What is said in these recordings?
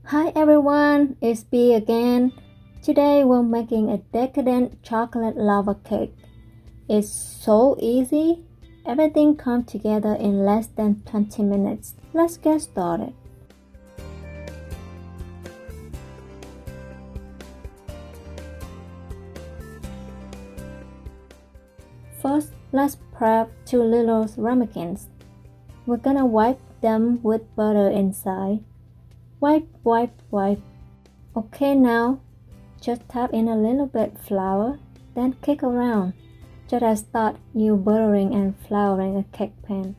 Hi everyone, it's B again. Today we're making a decadent chocolate lava cake. It's so easy. Everything comes together in less than 20 minutes. Let's get started. First, let's prep 2 little ramekins. We're gonna wipe them with butter inside. Wipe. Okay, now just tap in a little bit flour, then kick around, just as start you buttering and flouring a cake pan.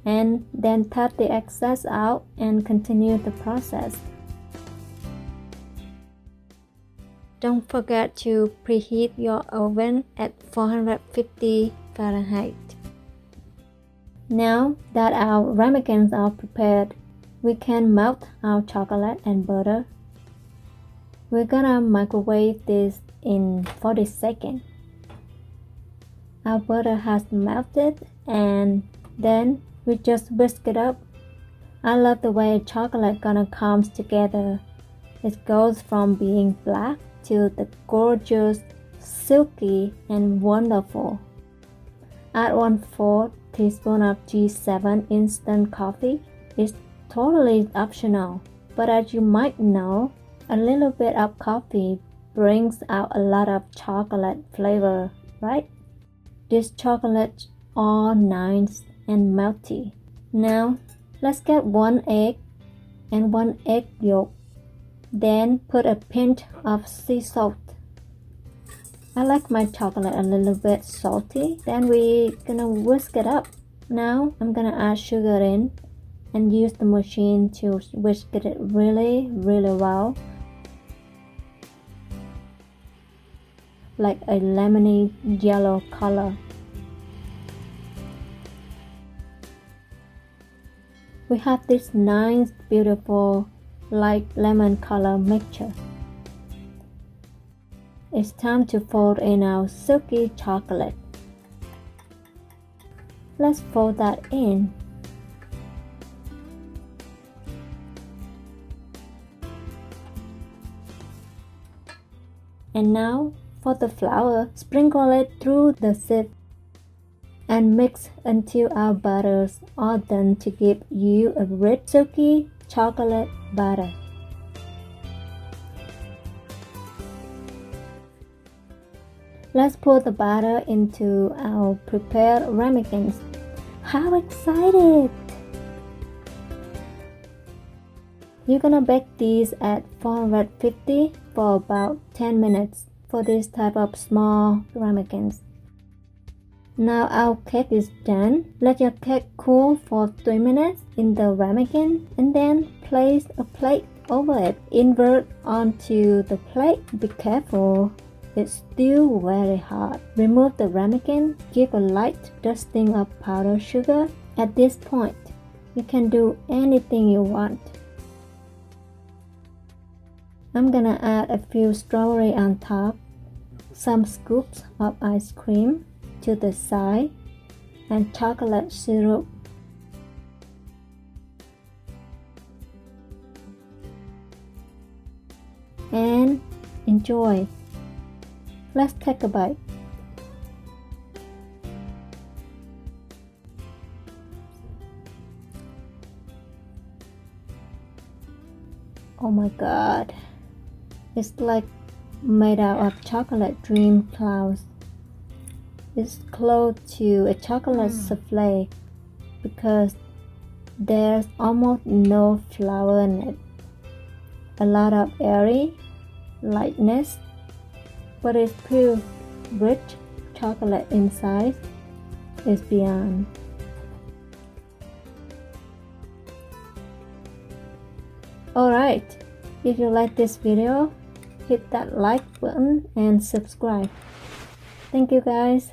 And then tap the excess out and continue the process. Don't forget to preheat your oven at 450 Fahrenheit. Now that our ramekins are prepared, we can melt our chocolate and butter. We're gonna microwave this in 40 seconds. Our butter has melted and then we just whisk it up. I love the way chocolate gonna comes together. It goes from being black to the gorgeous, silky, and wonderful. Add 1/4 teaspoon of G7 instant coffee. It's totally optional, but as you might know, a little bit of coffee brings out a lot of chocolate flavor, right? This chocolate's all nice and melty. Now, let's get 1 egg and 1 egg yolk. Then put a pinch of sea salt. I like my chocolate a little bit salty. Then we're gonna whisk it up. Now I'm gonna add sugar in and use the machine to whisk it really well, like a lemony yellow color. We have this nice, beautiful, light lemon color mixture. It's time to fold in our silky chocolate. Let's fold that in. And now for the flour, sprinkle it through the sieve and mix until our butters are done to give you a rich silky chocolate batter. Let's pour the batter into our prepared ramekins. How excited! You're gonna bake these at 450 for about 10 minutes for this type of small ramekins. Now our cake is done. Let your cake cool for 3 minutes in the ramekin and then place a plate over it. Invert onto the plate. Be careful, it's still very hot. Remove the ramekin. Give a light dusting of powdered sugar. At this point, you can do anything you want. I'm gonna add a few strawberry on top, some scoops of ice cream to the side, and chocolate syrup. And enjoy. Let's take a bite. Oh my god. It's like made out of chocolate dream clouds. It's close to a chocolate souffle because there's almost no flour in it. A lot of airy lightness, but it's pure rich chocolate inside. Is beyond. Alright, if you like this video, hit that like button and subscribe. Thank you guys.